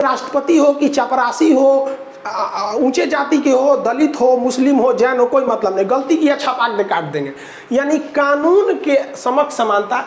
राष्ट्रपति हो कि चपरासी हो, ऊंचे जाति के हो, दलित हो, मुस्लिम हो, जैन हो, कोई मतलब नहीं, गलती किया छपाक दे काट देंगे। यानी कानून के समक्ष समानता,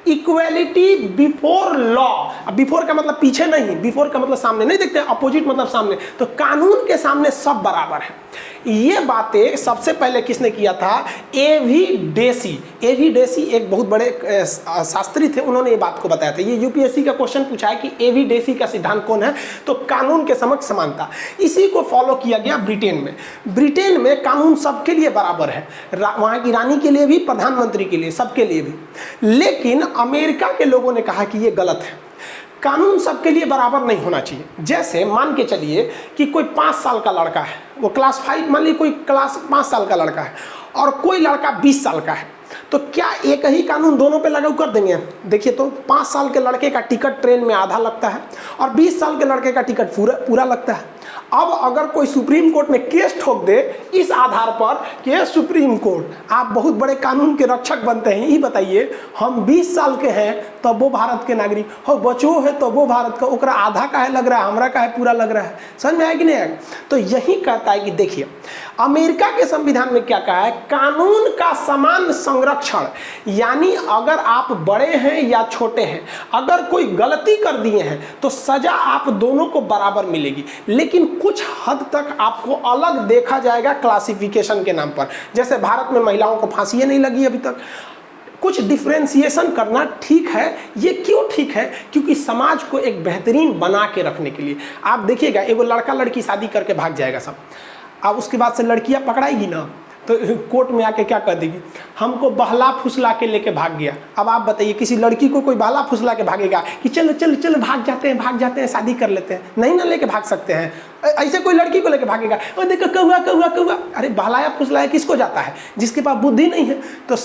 इक्वेलिटी बिफोर लॉ। बिफोर का मतलब पीछे नहीं, बिफोर का मतलब सामने नहीं, देखते हैं अपोजिट मतलब सामने। तो कानून के सामने सब बराबर है। ये बातें सबसे पहले किसने किया था? एवी डेसी। एवी डेसी एक बहुत बड़े शास्त्री थे, उन्होंने ये बात को बताया था। ये यूपीएससी का क्वेश्चन पूछा है कि एवी डेसी का सिद्धांत कौन है? तो कानून के समक्ष समानता। इसी को फॉलो किया गया ब्रिटेन में। ब्रिटेन में कानून सबके लिए बराबर है, वहाँ की रानी के लिए भी, प्रधानमंत्री के लिए, सबके लिए भी। लेकिन अमेरिका के लोगों ने कहा कि ये गलत है, कानून सबके लिए बराबर नहीं होना चाहिए। जैसे मान के चलिए कि कोई 5 साल का लड़का है, वो क्लास 5, मान लीजिए कोई क्लास 5 साल का लड़का है और कोई लड़का 20 साल का है, तो क्या एक ही कानून दोनों पे लागू कर देंगे? देखिए तो 5 साल के लड़के का टिकट ट्रेन में आधा लगता है और 20 साल के लड़के का टिकट पूरा लगता है। अब अगर कोई सुप्रीम कोर्ट में केस ठोक दे इस आधार पर कि सुप्रीम कोर्ट आप बहुत बड़े कानून के रक्षक बनते हैं, ये बताइए हम 20 साल के हैं तब वो भारत के नागरिक हो, बचो है तो वो भारत का, ओकरा आधा का है लग रहा है, हमरा का है पूरा लग रहा है। समझ में आया कि नहीं आया? तो यही कहता है कि देखिए अमेरिका के संविधान में क्या कहा है? कानून का समान संरक्षण। यानी अगर आप बड़े हैं या छोटे हैं, अगर कोई गलती कर दिए हैं तो सजा आप दोनों को बराबर मिलेगी, लेकिन कुछ हद तक आपको अलग देखा जाएगा क्लासिफिकेशन के नाम पर। जैसे भारत में महिलाओं को फांसी नहीं लगी अभी तक। कुछ डिफ्रेंसिएशन करना ठीक है। ये क्यों ठीक है? क्योंकि समाज को एक बेहतरीन बना के रखने के लिए। आप देखिएगा एगो लड़का लड़की शादी करके भाग जाएगा सब, अब उसके बाद से लड़कियां पकड़ाएगी ना तो कोर्ट में आके क्या कर देगी? हमको बहला फुसला के लेके भाग गया। अब आप बताइए किसी लड़की को कोई बहला फुसला के भागेगा कि चलो चलो चलो भाग जाते हैं शादी कर लेते हैं? नहीं ना लेके भाग सकते हैं। ऐसे कोई लड़की को लेके भागेगा, और देखो कौआ कौआ कौआ, अरे बहलाया फुसलाया किसको जाता है? जिसके पास बुद्धि नहीं है। तो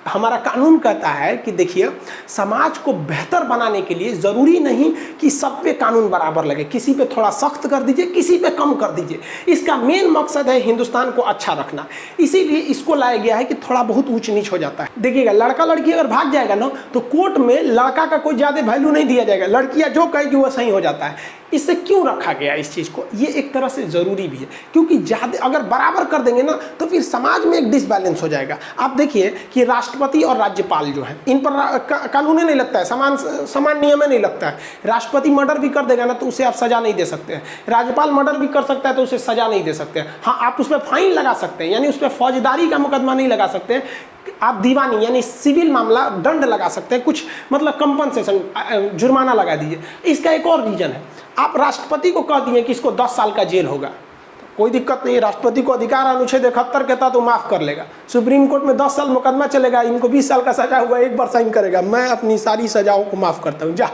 हमारा कानून कहता है कि देखिए समाज को बेहतर बनाने के लिए ज़रूरी नहीं कि सब पे कानून बराबर लगे, किसी पे थोड़ा सख्त कर दीजिए, किसी पे कम कर दीजिए। इसका मेन मकसद है हिंदुस्तान को अच्छा रखना, इसीलिए इसको लाया गया है कि थोड़ा बहुत ऊंच नीच हो जाता है। देखिएगा लड़का लड़की अगर भाग जाएगा ना तो कोर्ट में लड़का का कोई ज़्यादा वैल्यू नहीं दिया जाएगा, लड़कियाँ जो कहेगी वो सही हो जाता है। इससे क्यों रखा गया इस चीज़ को? ये एक तरह से ज़रूरी भी है, क्योंकि ज़्यादा अगर बराबर कर देंगे ना तो फिर समाज में एक डिसबैलेंस हो जाएगा। आप देखिए कि राष्ट्रपति और राज्यपाल जो है इन पर कानून नहीं लगता है, समान नियम नहीं लगता है। राष्ट्रपति मर्डर भी कर देगा ना तो उसे आप सज़ा नहीं दे सकते हैं, राज्यपाल मर्डर भी कर सकता है तो उसे सज़ा नहीं दे सकते हैं। हाँ, आप उस पर फाइन लगा सकते हैं, यानी उस पर फौजदारी का मुकदमा नहीं लगा सकते हैं। आप दीवानी यानी सिविल मामला दंड लगा सकते हैं, कुछ मतलब कंपनसेशन, जुर्माना लगा दीजिए। इसका एक और रीज़न है, आप राष्ट्रपति को कह दिए कि इसको 10 साल का जेल होगा, कोई दिक्कत नहीं, राष्ट्रपति को अधिकार अनुच्छेद 71 के तहत तो माफ़ कर लेगा। सुप्रीम कोर्ट में 10 साल मुकदमा चलेगा, इनको 20 साल का सजा हुआ, एक बार साइन करेगा, मैं अपनी सारी सजाओं को माफ़ करता हूँ, जा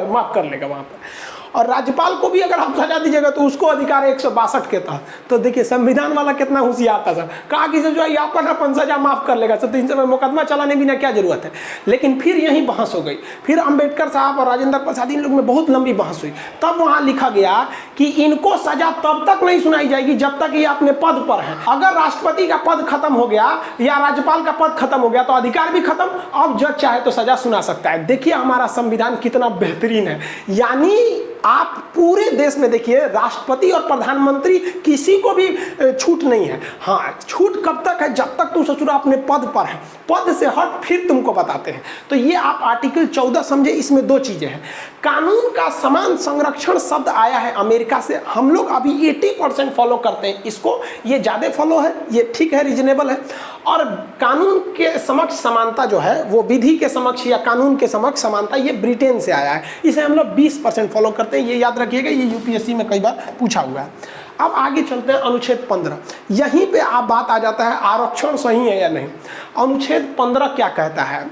माफ़ कर लेगा वहाँ पर। और राज्यपाल को भी अगर आप सजा दीजिएगा तो उसको अधिकार है 162 के तहत। तो देखिए संविधान वाला कितना होशियार था सर, कहा कि जो है अपन सजा माफ़ कर लेगा, तो इन सब मुकदमा चलाने भी ना क्या जरूरत है। लेकिन फिर यही बहस हो गई, फिर अंबेडकर साहब और राजेंद्र प्रसाद इन लोग में बहुत लंबी बहस हुई। तब वहाँ लिखा गया कि इनको सजा तब तक नहीं सुनाई जाएगी जब तक ये अपने पद पर हैं। अगर राष्ट्रपति का पद खत्म हो गया या राज्यपाल का पद खत्म हो गया तो अधिकार भी खत्म, अब जज चाहे तो सजा सुना सकता है। देखिए हमारा संविधान कितना बेहतरीन है। यानी आप पूरे देश में देखिए राष्ट्रपति और प्रधानमंत्री किसी को भी छूट नहीं है। हाँ, छूट कब तक है? जब तक तुम ससुरा अपने पद पर है, पद से हट फिर तुमको बताते हैं। तो ये आप आर्टिकल 14 समझे, इसमें 2 चीजें हैं। कानून का समान संरक्षण शब्द आया है अमेरिका से, हम लोग अभी 80% फॉलो करते हैं इसको, ये ज़्यादा फॉलो है, ये ठीक है, रीजनेबल है। और कानून के समक्ष समानता जो है वो विधि के समक्ष या कानून के समक्ष समानता, ये ब्रिटेन से आया है, इसे हम लोग 20% फॉलो करते हैं, ये याद रखिएगा, ये यूपीएससी में कई बार पूछा हुआ है। अब आगे चलते हैं अनुच्छेद 15, यहीं पे आप बात आ जाता है आरक्षण सही है या नहीं। अनुच्छेद 15 क्या कहता है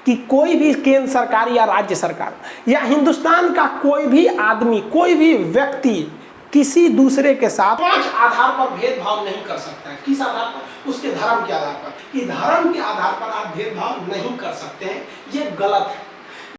कि कोई भी केंद्र सरकार या राज्य सरकार या हिंदुस्तान का कोई भी आदमी, कोई भी व्यक्ति किसी दूसरे के साथ 5 आधार पर भेदभाव नहीं कर सकता है। किस आधार पर? उसके धर्म के आधार पर, कि धर्म के आधार पर आप भेदभाव नहीं कर सकते हैं, ये गलत है।